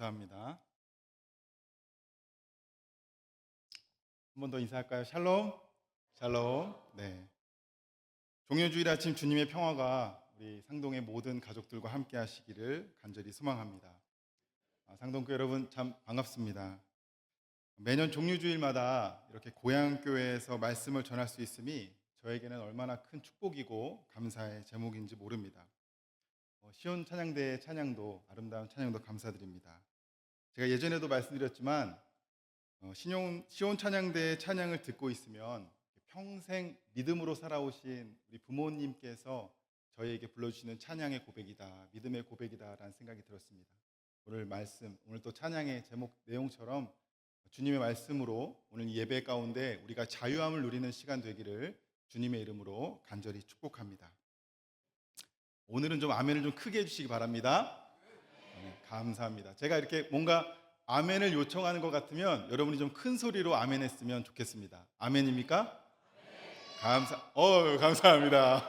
감사합니다. 한 번 더 인사할까요? 샬롬. 샬롬. 네. 종료주일 아침 주님의 평화가 우리 상동의 모든 가족들과 함께 하시기를 간절히 소망합니다. 상동교 여러분 참 반갑습니다. 매년 종료주일마다 이렇게 고향교회에서 말씀을 전할 수 있음이 저에게는 얼마나 큰 축복이고 감사의 제목인지 모릅니다. 시온 찬양대의 찬양도 아름다운 찬양도 감사드립니다. 제가 예전에도 말씀드렸지만 시온 찬양대의 찬양을 듣고 있으면 평생 믿음으로 살아오신 우리 부모님께서 저희에게 불러주시는 찬양의 고백이다, 믿음의 고백이다라는 생각이 들었습니다. 오늘 말씀, 오늘 또 찬양의 제목 내용처럼 주님의 말씀으로 오늘 예배 가운데 우리가 자유함을 누리는 시간 되기를 주님의 이름으로 간절히 축복합니다. 오늘은 좀 아멘을 좀 크게 해주시기 바랍니다. 네, 감사합니다. 제가 이렇게 뭔가 아멘을 요청하는 것 같으면 여러분이 좀 큰 소리로 아멘 했으면 좋겠습니다. 아멘입니까? 감사합니다.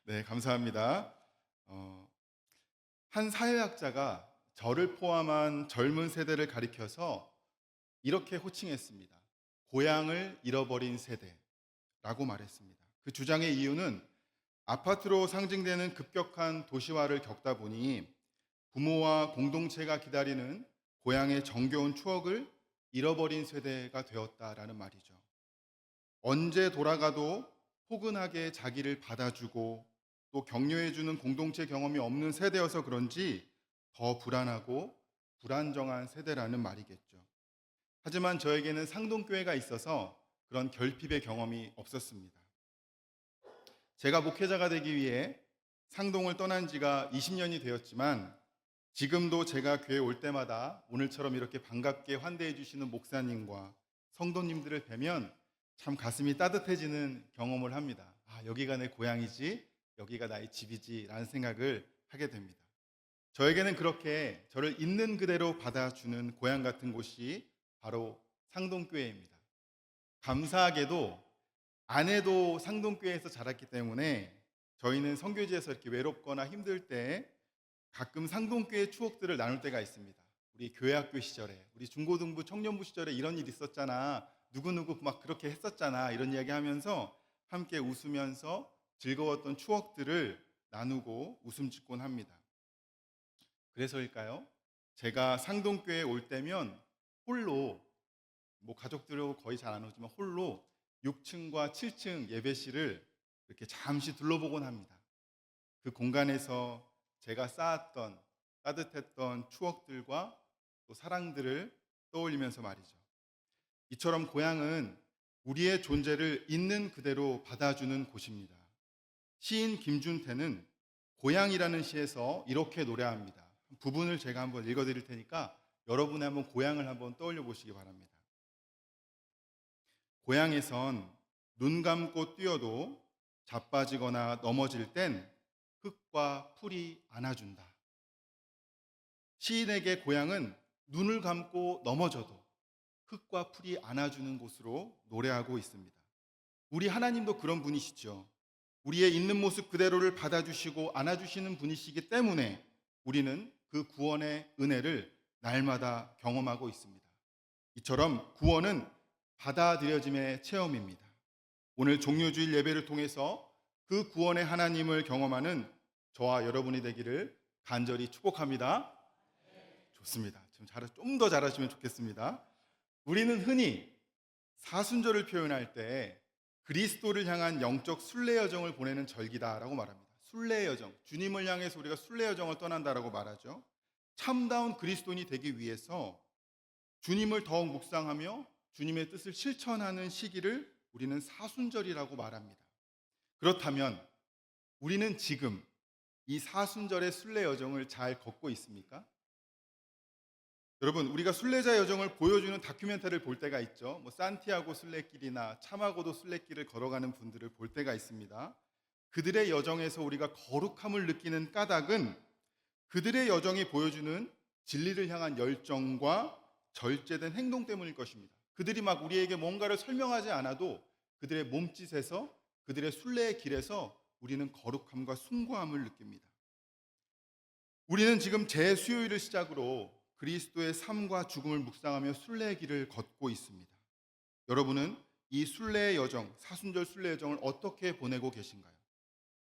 네, 감사합니다. 한 사회학자가 저를 포함한 젊은 세대를 가리켜서 이렇게 호칭했습니다. 고향을 잃어버린 세대라고 말했습니다. 그 주장의 이유는 아파트로 상징되는 급격한 도시화를 겪다 보니 부모와 공동체가 기다리는 고향의 정겨운 추억을 잃어버린 세대가 되었다라는 말이죠. 언제 돌아가도 포근하게 자기를 받아주고 또 격려해주는 공동체 경험이 없는 세대여서 그런지 더 불안하고 불안정한 세대라는 말이겠죠. 하지만 저에게는 상동교회가 있어서 그런 결핍의 경험이 없었습니다. 제가 목회자가 되기 위해 상동을 떠난 지가 20년이 되었지만 지금도 제가 교회 올 때마다 오늘처럼 이렇게 반갑게 환대해 주시는 목사님과 성도님들을 뵈면 참 가슴이 따뜻해지는 경험을 합니다. 여기가 내 고향이지, 여기가 나의 집이지 라는 생각을 하게 됩니다. 저에게는 그렇게 저를 있는 그대로 받아주는 고향 같은 곳이 바로 상동교회입니다. 감사하게도 아내도 상동교회에서 자랐기 때문에 저희는 선교지에서 이렇게 외롭거나 힘들 때 가끔 상동교회 추억들을 나눌 때가 있습니다. 우리 교회학교 시절에, 우리 중고등부 청년부 시절에 이런 일 있었잖아, 누구누구 막 그렇게 했었잖아, 이런 이야기 하면서 함께 웃으면서 즐거웠던 추억들을 나누고 웃음 짓곤 합니다. 그래서일까요? 제가 상동교회에 올 때면 홀로, 가족들하고 거의 잘 안 오지만 홀로 6층과 7층 예배실을 이렇게 잠시 둘러보곤 합니다. 그 공간에서 제가 쌓았던 따뜻했던 추억들과 또 사랑들을 떠올리면서 말이죠. 이처럼 고향은 우리의 존재를 있는 그대로 받아주는 곳입니다. 시인 김준태는 고향이라는 시에서 이렇게 노래합니다. 부분을 제가 한번 읽어드릴 테니까 여러분의 한번 고향을 한번 떠올려 보시기 바랍니다. 고향에선 눈 감고 뛰어도 자빠지거나 넘어질 땐 흙과 풀이 안아준다. 시인에게 고향은 눈을 감고 넘어져도 흙과 풀이 안아주는 곳으로 노래하고 있습니다. 우리 하나님도 그런 분이시죠. 우리의 있는 모습 그대로를 받아주시고 안아주시는 분이시기 때문에 우리는 그 구원의 은혜를 날마다 경험하고 있습니다. 이처럼 구원은 받아들여짐의 체험입니다. 오늘 종료주일 예배를 통해서 그 구원의 하나님을 경험하는 저와 여러분이 되기를 간절히 축복합니다. 좋습니다. 좀 더 잘하시면 좋겠습니다. 우리는 흔히 사순절을 표현할 때 그리스도를 향한 영적 순례 여정을 보내는 절기다라고 말합니다. 순례 여정, 주님을 향해서 우리가 순례 여정을 떠난다라고 말하죠. 참다운 그리스도인이 되기 위해서 주님을 더욱 묵상하며 주님의 뜻을 실천하는 시기를 우리는 사순절이라고 말합니다. 그렇다면 우리는 지금 이 사순절의 순례 여정을 잘 걷고 있습니까? 여러분, 우리가 순례자 여정을 보여주는 다큐멘터리를 볼 때가 있죠. 산티아고 순례길이나 차마고도 순례길을 걸어가는 분들을 볼 때가 있습니다. 그들의 여정에서 우리가 거룩함을 느끼는 까닭은 그들의 여정이 보여주는 진리를 향한 열정과 절제된 행동 때문일 것입니다. 그들이 막 우리에게 뭔가를 설명하지 않아도 그들의 몸짓에서, 그들의 순례의 길에서 우리는 거룩함과 숭고함을 느낍니다. 우리는 지금 재수요일을 시작으로 그리스도의 삶과 죽음을 묵상하며 순례의 길을 걷고 있습니다. 여러분은 이 순례의 여정, 사순절 순례 여정을 어떻게 보내고 계신가요?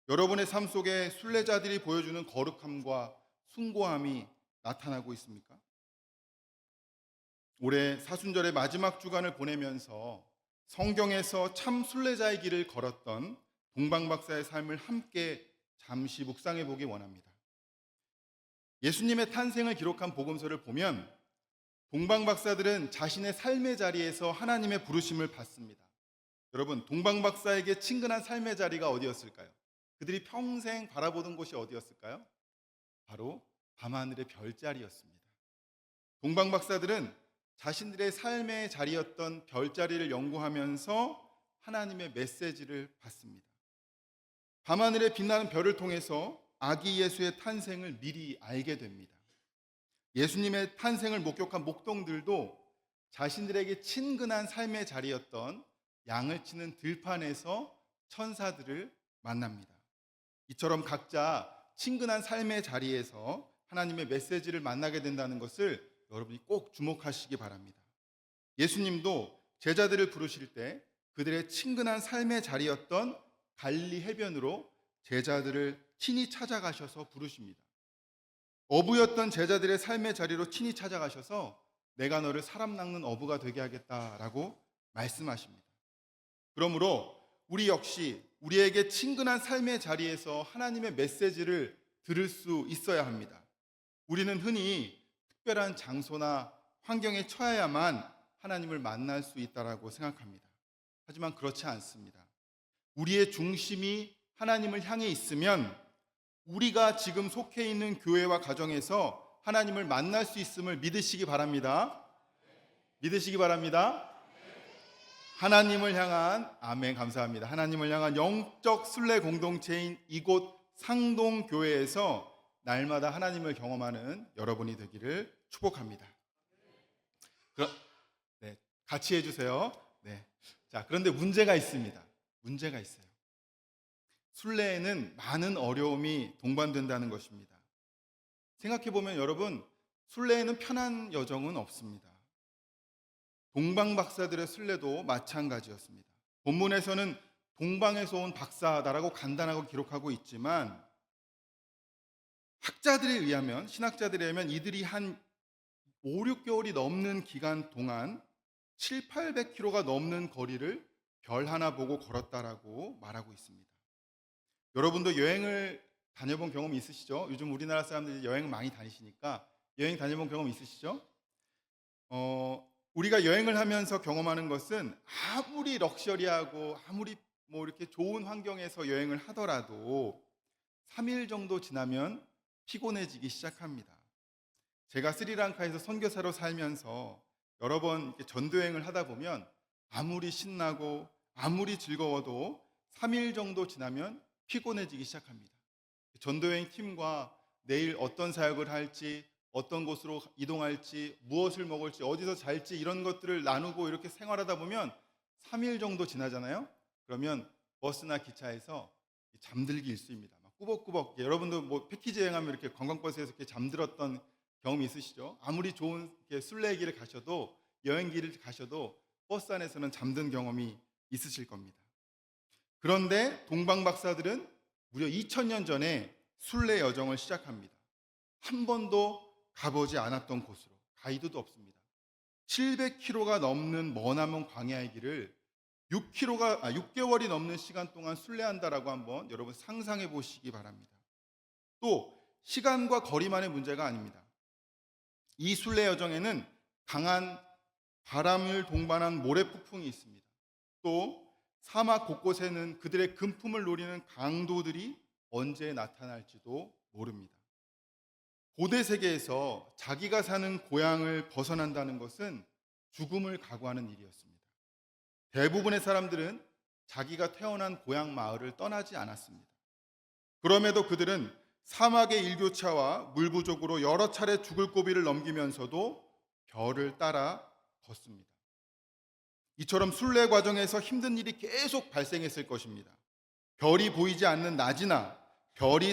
여러분의 삶 속에 순례자들이 보여주는 거룩함과 숭고함이 나타나고 있습니까? 올해 사순절의 마지막 주간을 보내면서 성경에서 참 순례자의 길을 걸었던 동방박사의 삶을 함께 잠시 묵상해 보기 원합니다. 예수님의 탄생을 기록한 복음서를 보면 동방박사들은 자신의 삶의 자리에서 하나님의 부르심을 받습니다. 여러분, 동방박사에게 친근한 삶의 자리가 어디였을까요? 그들이 평생 바라보던 곳이 어디였을까요? 바로 밤하늘의 별자리였습니다. 동방박사들은 자신들의 삶의 자리였던 별자리를 연구하면서 하나님의 메시지를 받습니다. 밤하늘에 빛나는 별을 통해서 아기 예수의 탄생을 미리 알게 됩니다. 예수님의 탄생을 목격한 목동들도 자신들에게 친근한 삶의 자리였던 양을 치는 들판에서 천사들을 만납니다. 이처럼 각자 친근한 삶의 자리에서 하나님의 메시지를 만나게 된다는 것을 여러분이 꼭 주목하시기 바랍니다. 예수님도 제자들을 부르실 때 그들의 친근한 삶의 자리였던 갈릴리 해변으로 제자들을 친히 찾아가셔서 부르십니다. 어부였던 제자들의 삶의 자리로 친히 찾아가셔서 내가 너를 사람 낚는 어부가 되게 하겠다라고 말씀하십니다. 그러므로 우리 역시 우리에게 친근한 삶의 자리에서 하나님의 메시지를 들을 수 있어야 합니다. 우리는 흔히 특별한 장소나 환경에 처해야만 하나님을 만날 수 있다라고 생각합니다. 하지만 그렇지 않습니다. 우리의 중심이 하나님을 향해 있으면 우리가 지금 속해 있는 교회와 가정에서 하나님을 만날 수 있음을 믿으시기 바랍니다. 믿으시기 바랍니다. 하나님을 향한, 아멘, 감사합니다. 하나님을 향한 영적 순례 공동체인 이곳 상동교회에서 날마다 하나님을 경험하는 여러분이 되기를 축복합니다. 네, 같이 해주세요. 네. 자, 그런데 문제가 있습니다. 문제가 있어요. 순례에는 많은 어려움이 동반된다는 것입니다. 생각해보면 여러분, 순례에는 편한 여정은 없습니다. 동방박사들의 순례도 마찬가지였습니다. 본문에서는 동방에서 온 박사다라고 간단하고 기록하고 있지만 학자들에 의하면, 신학자들에 의하면 이들이 한 5, 6개월이 넘는 기간 동안 7, 800km가 넘는 거리를 별 하나 보고 걸었다라고 말하고 있습니다. 여러분도 여행을 다녀본 경험 있으시죠? 요즘 우리나라 사람들이 여행을 많이 다니시니까 여행 다녀본 경험 있으시죠? 우리가 여행을 하면서 경험하는 것은 아무리 럭셔리하고 아무리 이렇게 좋은 환경에서 여행을 하더라도 3일 정도 지나면 피곤해지기 시작합니다. 제가 스리랑카에서 선교사로 살면서 여러 번 전도여행을 하다 보면 아무리 신나고 아무리 즐거워도 3일 정도 지나면 피곤해지기 시작합니다. 전도여행 팀과 내일 어떤 사역을 할지, 어떤 곳으로 이동할지, 무엇을 먹을지, 어디서 잘지 이런 것들을 나누고 이렇게 생활하다 보면 3일 정도 지나잖아요. 그러면 버스나 기차에서 잠들기 일쑤입니다. 막 꾸벅꾸벅. 여러분도 패키지 여행하면 이렇게 관광버스에서 이렇게 잠들었던 경험이 있으시죠? 아무리 좋은 순례 길을 가셔도, 여행 길을 가셔도 버스 안에서는 잠든 경험이 있으실 겁니다. 그런데 동방박사들은 무려 2000년 전에 순례 여정을 시작합니다. 한 번도 가보지 않았던 곳으로, 가이드도 없습니다. 700km가 넘는 머나먼 광야의 길을 6개월이 넘는 시간 동안 순례한다라고 한번 여러분 상상해 보시기 바랍니다. 또 시간과 거리만의 문제가 아닙니다. 이 순례 여정에는 강한 바람을 동반한 모래폭풍이 있습니다. 또 사막 곳곳에는 그들의 금품을 노리는 강도들이 언제 나타날지도 모릅니다. 고대 세계에서 자기가 사는 고향을 벗어난다는 것은 죽음을 각오하는 일이었습니다. 대부분의 사람들은 자기가 태어난 고향 마을을 떠나지 않았습니다. 그럼에도 그들은 사막의 일교차와 물 부족으로 여러 차례 죽을 고비를 넘기면서도 별을 따라 걷습니다. 이처럼 순례 과정에서 힘든 일이 계속 발생했을 것입니다. 별이 보이지 않는 낮이나 별이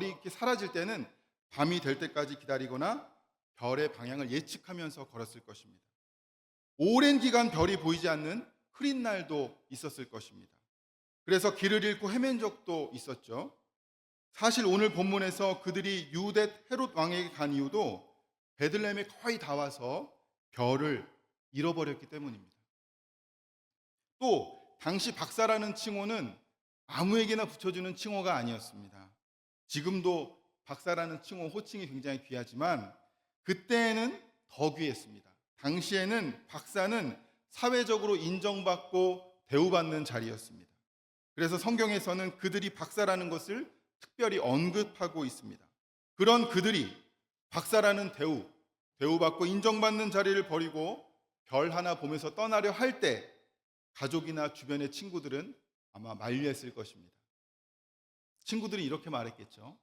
이렇게 사라질 때는 밤이 될 때까지 기다리거나 별의 방향을 예측하면서 걸었을 것입니다. 오랜 기간 별이 보이지 않는 흐린 날도 있었을 것입니다. 그래서 길을 잃고 헤맨 적도 있었죠. 사실 오늘 본문에서 그들이 유대 헤롯 왕에게 간 이유도 베들레헴에 거의 다 와서 별을 잃어버렸기 때문입니다. 또 당시 박사라는 칭호는 아무에게나 붙여주는 칭호가 아니었습니다. 지금도 박사라는 칭호, 호칭이 굉장히 귀하지만 그때는 더 귀했습니다. 당시에는 박사는 사회적으로 인정받고 대우받는 자리였습니다. 그래서 성경에서는 그들이 박사라는 것을 특별히 언급하고 있습니다. 그런 그들이 박사라는 대우받고 인정받는 자리를 버리고 별 하나 보면서 떠나려 할 때 가족이나 주변의 친구들은 아마 만류했을 것입니다. 친구들이 이렇게 말했겠죠.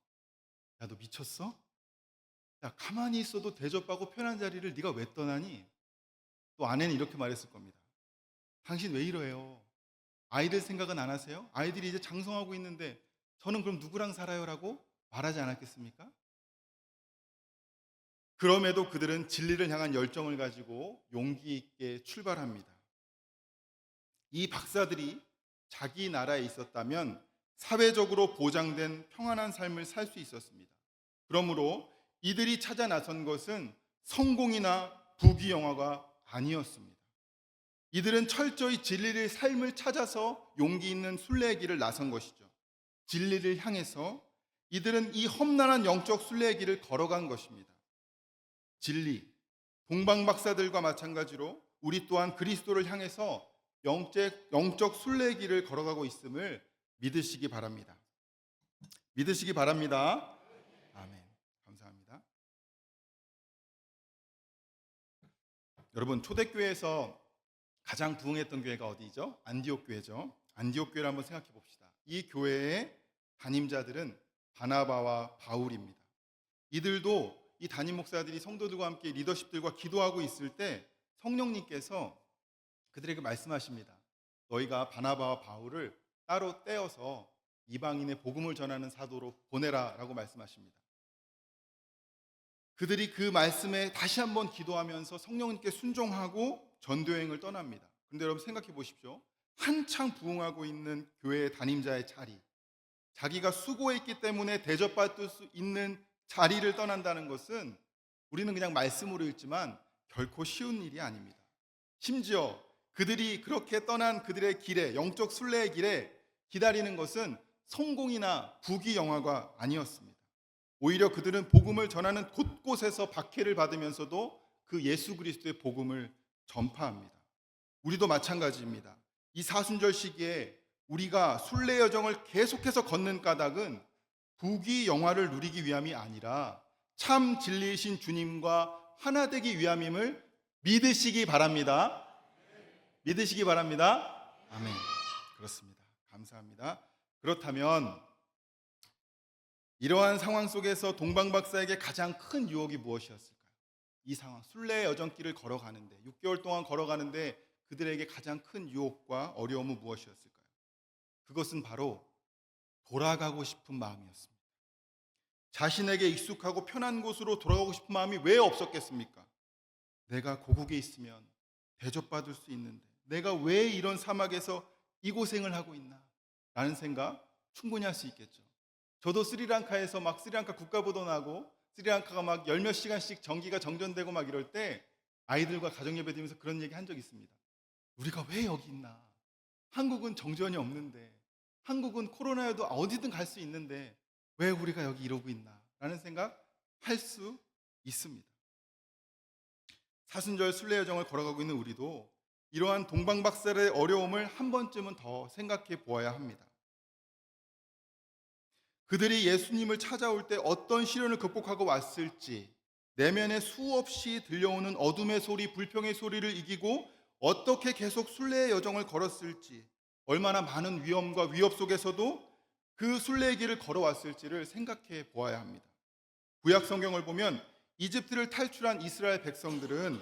야, 너 미쳤어? 야, 가만히 있어도 대접받고 편한 자리를 네가 왜 떠나니? 또 아내는 이렇게 말했을 겁니다. 당신 왜 이러해요? 아이들 생각은 안 하세요? 아이들이 이제 장성하고 있는데 저는 그럼 누구랑 살아요? 라고 말하지 않았겠습니까? 그럼에도 그들은 진리를 향한 열정을 가지고 용기 있게 출발합니다. 이 박사들이 자기 나라에 있었다면 사회적으로 보장된 평안한 삶을 살 수 있었습니다. 그러므로 이들이 찾아 나선 것은 성공이나 부귀영화가 아니었습니다. 이들은 철저히 진리의 삶을 찾아서 용기 있는 순례의 길을 나선 것이죠. 진리를 향해서 이들은 이 험난한 영적 순례의 길을 걸어간 것입니다. 진리, 동방박사들과 마찬가지로 우리 또한 그리스도를 향해서 영적 순례의 길을 걸어가고 있음을 믿으시기 바랍니다. 믿으시기 바랍니다. 아멘. 감사합니다. 여러분, 초대교회에서 가장 부흥했던 교회가 어디죠? 안디옥 교회죠. 안디옥 교회를 한번 생각해 봅시다. 이 교회의 담임자들은 바나바와 바울입니다. 이들도 이 담임 목사들이 성도들과 함께 리더십들과 기도하고 있을 때 성령님께서 그들에게 말씀하십니다. 너희가 바나바와 바울을 따로 떼어서 이방인의 복음을 전하는 사도로 보내라 라고 말씀하십니다. 그들이 그 말씀에 다시 한번 기도하면서 성령님께 순종하고 전도여행을 떠납니다. 그런데 여러분 생각해 보십시오. 한창 부흥하고 있는 교회의 담임자의 자리, 자기가 수고했기 때문에 대접받을 수 있는 자리를 떠난다는 것은 우리는 그냥 말씀으로 읽지만 결코 쉬운 일이 아닙니다. 심지어 그들이 그렇게 떠난 그들의 길에, 영적 순례의 길에 기다리는 것은 성공이나 부귀영화가 아니었습니다. 오히려 그들은 복음을 전하는 곳곳에서 박해를 받으면서도 그 예수 그리스도의 복음을 전파합니다. 우리도 마찬가지입니다. 이 사순절 시기에 우리가 순례 여정을 계속해서 걷는 까닭은 부귀영화를 누리기 위함이 아니라 참 진리이신 주님과 하나 되기 위함임을 믿으시기 바랍니다. 믿으시기 바랍니다. 아멘. 그렇습니다. 감사합니다. 그렇다면 이러한 상황 속에서 동방박사에게 가장 큰 유혹이 무엇이었을까요? 이 상황, 순례의 여정길을 걸어가는데 6개월 동안 걸어가는데 그들에게 가장 큰 유혹과 어려움은 무엇이었을까요? 그것은 바로 돌아가고 싶은 마음이었습니다. 자신에게 익숙하고 편한 곳으로 돌아가고 싶은 마음이 왜 없었겠습니까? 내가 고국에 있으면 대접받을 수 있는데 내가 왜 이런 사막에서 이 고생을 하고 있나? 라는 생각 충분히 할 수 있겠죠. 저도 스리랑카에서 막 스리랑카 국가보도 나고 스리랑카가 막 열 몇 시간씩 전기가 정전되고 막 이럴 때 아이들과 가정예배 드리면서 그런 얘기 한 적이 있습니다. 우리가 왜 여기 있나? 한국은 정전이 없는데, 한국은 코로나여도 어디든 갈 수 있는데 왜 우리가 여기 이러고 있나? 라는 생각 할 수 있습니다. 사순절 순례 여정을 걸어가고 있는 우리도 이러한 동방박사의 어려움을 한 번쯤은 더 생각해 보아야 합니다. 그들이 예수님을 찾아올 때 어떤 시련을 극복하고 왔을지, 내면에 수없이 들려오는 어둠의 소리, 불평의 소리를 이기고 어떻게 계속 순례의 여정을 걸었을지, 얼마나 많은 위험과 위협 속에서도 그 순례의 길을 걸어왔을지를 생각해 보아야 합니다. 구약 성경을 보면 이집트를 탈출한 이스라엘 백성들은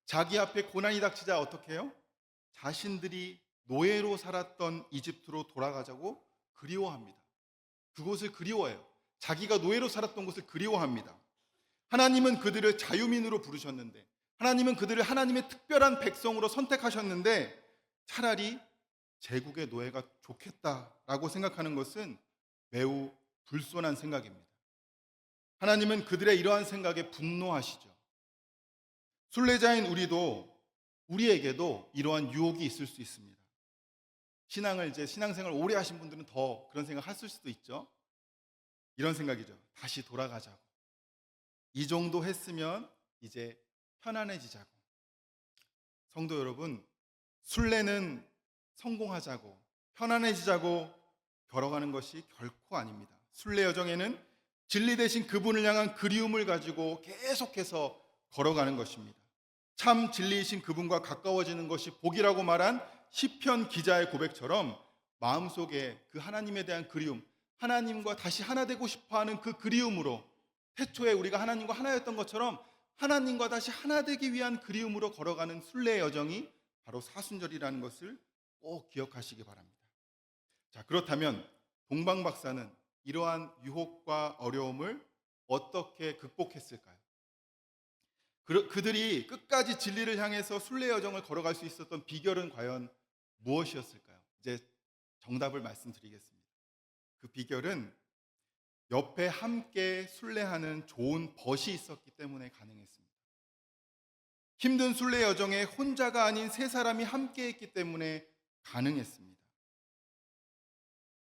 자기 앞에 고난이 닥치자 어떻게 해요? 자신들이 노예로 살았던 이집트로 돌아가자고 그리워합니다. 그곳을 그리워해요. 자기가 노예로 살았던 곳을 그리워합니다. 하나님은 그들을 자유민으로 부르셨는데, 하나님은 그들을 하나님의 특별한 백성으로 선택하셨는데, 차라리 제국의 노예가 좋겠다라고 생각하는 것은 매우 불손한 생각입니다. 하나님은 그들의 이러한 생각에 분노하시죠. 순례자인 우리에게도 이러한 유혹이 있을 수 있습니다. 신앙생활 오래 하신 분들은 더 그런 생각 하실 수도 있죠. 이런 생각이죠. 다시 돌아가자고. 이 정도 했으면 이제 편안해지자고. 성도 여러분, 순례는 성공하자고, 편안해지자고 걸어가는 것이 결코 아닙니다. 순례 여정에는 진리 대신 그분을 향한 그리움을 가지고 계속해서 걸어가는 것입니다. 참 진리이신 그분과 가까워지는 것이 복이라고 말한 시편 기자의 고백처럼 마음속에 그 하나님에 대한 그리움, 하나님과 다시 하나 되고 싶어하는 그 그리움으로, 태초에 우리가 하나님과 하나였던 것처럼 하나님과 다시 하나 되기 위한 그리움으로 걸어가는 순례의 여정이 바로 사순절이라는 것을 꼭 기억하시기 바랍니다. 자, 그렇다면 동방 박사는 이러한 유혹과 어려움을 어떻게 극복했을까요? 그들이 끝까지 진리를 향해서 순례 여정을 걸어갈 수 있었던 비결은 과연 무엇이었을까요? 이제 정답을 말씀드리겠습니다. 그 비결은 옆에 함께 순례하는 좋은 벗이 있었기 때문에 가능했습니다. 힘든 순례 여정에 혼자가 아닌 세 사람이 함께 했기 때문에 가능했습니다.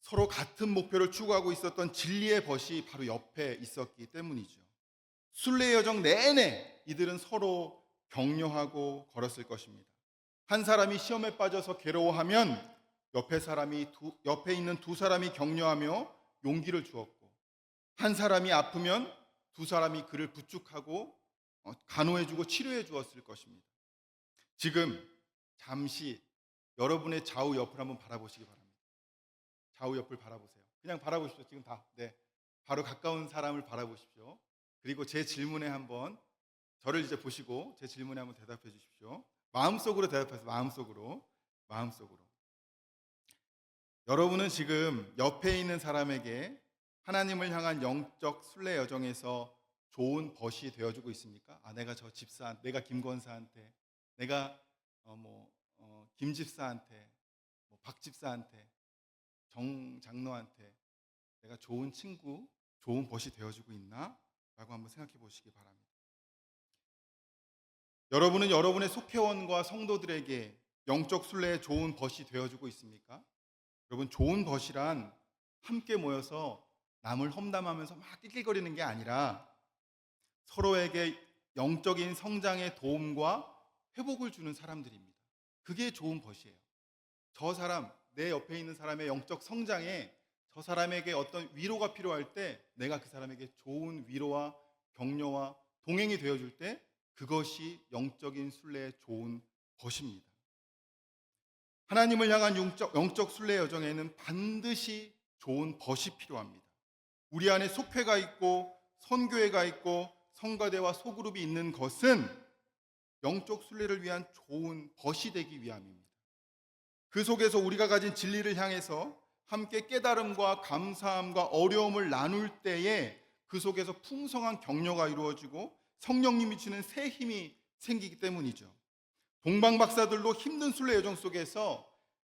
서로 같은 목표를 추구하고 있었던 진리의 벗이 바로 옆에 있었기 때문이죠. 순례 여정 내내 이들은 서로 격려하고 걸었을 것입니다. 한 사람이 시험에 빠져서 괴로워하면 옆에 있는 두 사람이 격려하며 용기를 주었고, 한 사람이 아프면 두 사람이 그를 부축하고 간호해주고 치료해 주었을 것입니다. 지금 잠시 여러분의 좌우 옆을 한번 바라보시기 바랍니다. 좌우 옆을 바라보세요. 그냥 바라보십시오. 지금 네, 바로 가까운 사람을 바라보십시오. 그리고 제 질문에 한번, 저를 이제 보시고 제 질문에 한번 대답해 주십시오. 마음속으로 대답하세요. 마음속으로. 여러분은 지금 옆에 있는 사람에게 하나님을 향한 영적 순례 여정에서 좋은 벗이 되어주고 있습니까? 내가 김권사한테, 내가 김집사한테, 박집사한테, 정 장로한테 내가 좋은 친구, 좋은 벗이 되어주고 있나? 라고 한번 생각해 보시기 바랍니다. 여러분은 여러분의 속회원과 성도들에게 영적 순례에 좋은 벗이 되어주고 있습니까? 여러분, 좋은 벗이란 함께 모여서 남을 험담하면서 막 낄낄거리는 게 아니라 서로에게 영적인 성장에 도움과 회복을 주는 사람들입니다. 그게 좋은 벗이에요. 내 옆에 있는 사람의 영적 성장에, 저 사람에게 어떤 위로가 필요할 때 내가 그 사람에게 좋은 위로와 격려와 동행이 되어줄 때 그것이 영적인 순례의 좋은 벗입니다. 하나님을 향한 영적 순례 여정에는 반드시 좋은 벗이 필요합니다. 우리 안에 속회가 있고 선교회가 있고 성가대와 소그룹이 있는 것은 영적 순례를 위한 좋은 벗이 되기 위함입니다. 그 속에서 우리가 가진 진리를 향해서 함께 깨달음과 감사함과 어려움을 나눌 때에 그 속에서 풍성한 격려가 이루어지고 성령님이 주는 새 힘이 생기기 때문이죠. 동방 박사들도 힘든 순례 여정 속에서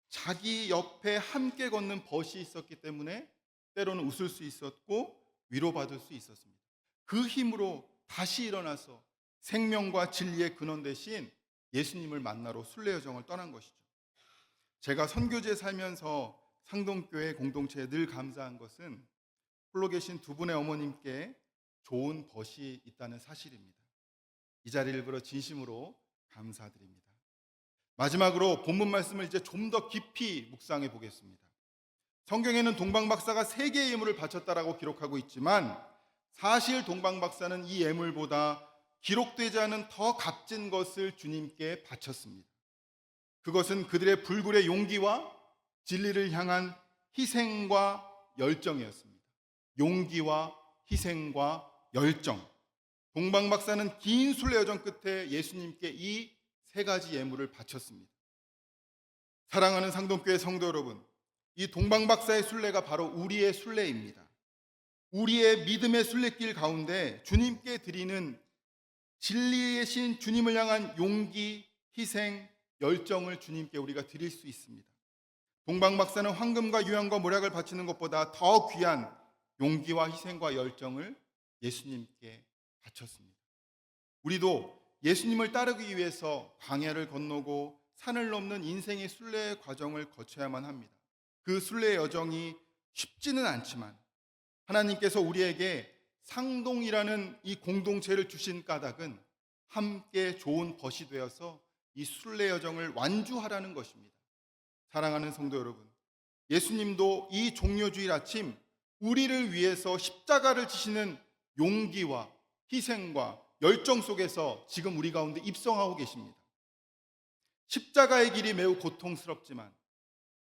자기 옆에 함께 걷는 벗이 있었기 때문에 때로는 웃을 수 있었고 위로받을 수 있었습니다. 그 힘으로 다시 일어나서 생명과 진리의 근원 대신 예수님을 만나러 순례 여정을 떠난 것이죠. 제가 선교지에 살면서 상동교회 공동체에 늘 감사한 것은 홀로 계신 두 분의 어머님께 좋은 벗이 있다는 사실입니다. 이 자리를 빌어 진심으로 감사드립니다. 마지막으로 본문 말씀을 이제 좀 더 깊이 묵상해 보겠습니다. 성경에는 동방 박사가 3개의 예물을 바쳤다라고 기록하고 있지만 사실 동방 박사는 이 예물보다 기록되지 않은 더 값진 것을 주님께 바쳤습니다. 그것은 그들의 불굴의 용기와 진리를 향한 희생과 열정이었습니다. 용기와 희생과 열정. 동방 박사는 긴 순례 여정 끝에 예수님께 이 3가지 예물을 바쳤습니다. 사랑하는 상동교회 성도 여러분, 이 동방박사의 순례가 바로 우리의 순례입니다. 우리의 믿음의 순례길 가운데 주님께 드리는 진리의 신 주님을 향한 용기, 희생, 열정을 주님께 우리가 드릴 수 있습니다. 동방박사는 황금과 유황과 모략을 바치는 것보다 더 귀한 용기와 희생과 열정을 예수님께 바쳤습니다. 우리도 예수님을 따르기 위해서 광야를 건너고 산을 넘는 인생의 순례의 과정을 거쳐야만 합니다. 그 순례의 여정이 쉽지는 않지만 하나님께서 우리에게 상동이라는 이 공동체를 주신 까닭은 함께 좋은 벗이 되어서 이 순례 여정을 완주하라는 것입니다. 사랑하는 성도 여러분, 예수님도 이 종료주일 아침 우리를 위해서 십자가를 지시는 용기와 희생과 열정 속에서 지금 우리 가운데 입성하고 계십니다. 십자가의 길이 매우 고통스럽지만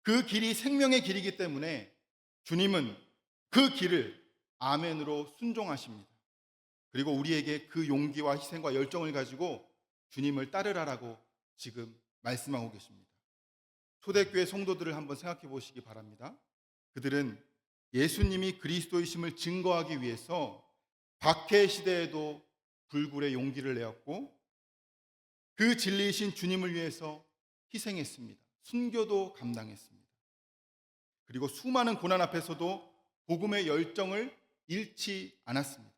그 길이 생명의 길이기 때문에 주님은 그 길을 아멘으로 순종하십니다. 그리고 우리에게 그 용기와 희생과 열정을 가지고 주님을 따르라라고 지금 말씀하고 계십니다. 초대교회 성도들을 한번 생각해 보시기 바랍니다. 그들은 예수님이 그리스도이심을 증거하기 위해서 박해 시대에도 불굴의 용기를 내었고 그 진리이신 주님을 위해서 희생했습니다. 순교도 감당했습니다. 그리고 수많은 고난 앞에서도 복음의 열정을 잃지 않았습니다.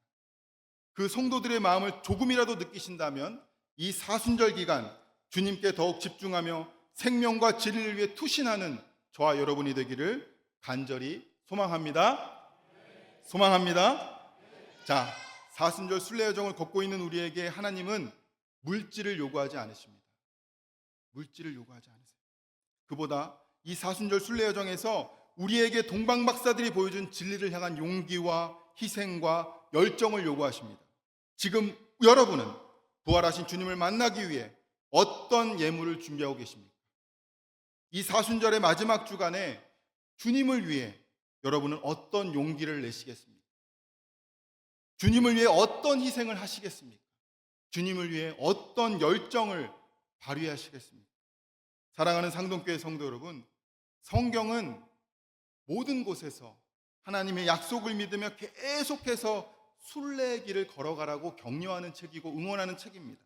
그 성도들의 마음을 조금이라도 느끼신다면 이 사순절 기간 주님께 더욱 집중하며 생명과 진리를 위해 투신하는 저와 여러분이 되기를 간절히 소망합니다. 소망합니다. 자, 사순절 순례 여정을 걷고 있는 우리에게 하나님은 물질을 요구하지 않으십니다. 물질을 요구하지 않으세요. 그보다 이 사순절 순례 여정에서 우리에게 동방박사들이 보여준 진리를 향한 용기와 희생과 열정을 요구하십니다. 지금 여러분은 부활하신 주님을 만나기 위해 어떤 예물을 준비하고 계십니까? 이 사순절의 마지막 주간에 주님을 위해 여러분은 어떤 용기를 내시겠습니까? 주님을 위해 어떤 희생을 하시겠습니까? 주님을 위해 어떤 열정을 발휘하시겠습니까? 사랑하는 상동교회 성도 여러분, 성경은 모든 곳에서 하나님의 약속을 믿으며 계속해서 순례의 길을 걸어가라고 격려하는 책이고 응원하는 책입니다.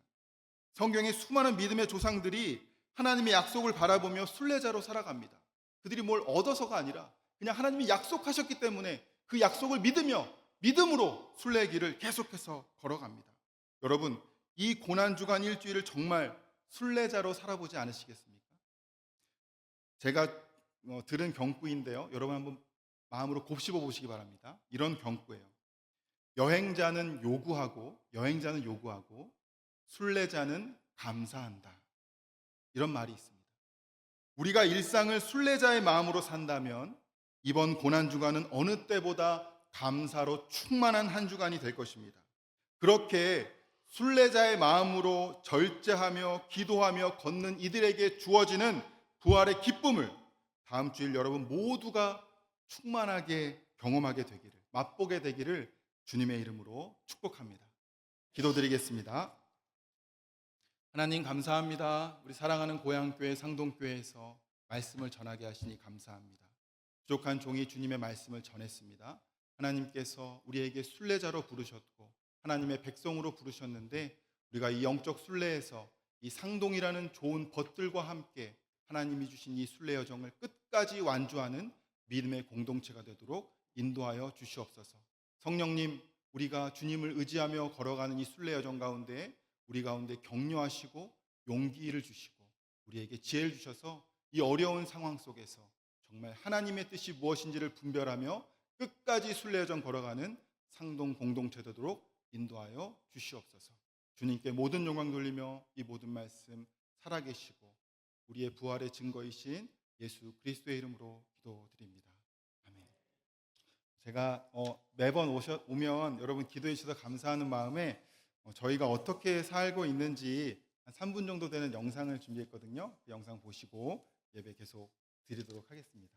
성경의 수많은 믿음의 조상들이 하나님의 약속을 바라보며 순례자로 살아갑니다. 그들이 뭘 얻어서가 아니라 그냥 하나님이 약속하셨기 때문에 그 약속을 믿음으로 순례의 길을 계속해서 걸어갑니다. 여러분, 이 고난주간 일주일을 정말 순례자로 살아보지 않으시겠습니까? 제가 들은 경구인데요. 여러분 한번 마음으로 곱씹어 보시기 바랍니다. 이런 경구예요. 여행자는 요구하고 순례자는 감사한다. 이런 말이 있습니다. 우리가 일상을 순례자의 마음으로 산다면 이번 고난주간은 어느 때보다 감사로 충만한 한 주간이 될 것입니다. 그렇게 순례자의 마음으로 절제하며 기도하며 걷는 이들에게 주어지는 부활의 기쁨을 다음 주일 여러분 모두가 충만하게 경험하게 되기를, 맛보게 되기를 주님의 이름으로 축복합니다. 기도드리겠습니다. 하나님 감사합니다. 우리 사랑하는 고향교회 상동교회에서 말씀을 전하게 하시니 감사합니다. 부족한 종이 주님의 말씀을 전했습니다. 하나님께서 우리에게 순례자로 부르셨고 하나님의 백성으로 부르셨는데 우리가 이 영적 순례에서 이 상동이라는 좋은 벗들과 함께 하나님이 주신 이 순례 여정을 끝까지 완주하는 믿음의 공동체가 되도록 인도하여 주시옵소서. 성령님, 우리가 주님을 의지하며 걸어가는 이 순례 여정 가운데 우리 가운데 격려하시고 용기를 주시고 우리에게 지혜를 주셔서 이 어려운 상황 속에서 정말 하나님의 뜻이 무엇인지를 분별하며 끝까지 순례 여정 걸어가는 상동 공동체 되도록 인도하여 주시옵소서. 주님께 모든 영광 돌리며 이 모든 말씀 살아계시고 우리의 부활의 증거이신 예수 그리스도의 이름으로 기도드립니다. 아멘. 제가 매번 오면 여러분 기도해 주셔서 감사하는 마음에 저희가 어떻게 살고 있는지 한 3분 정도 되는 영상을 준비했거든요. 그 영상 보시고 예배 계속 드리도록 하겠습니다.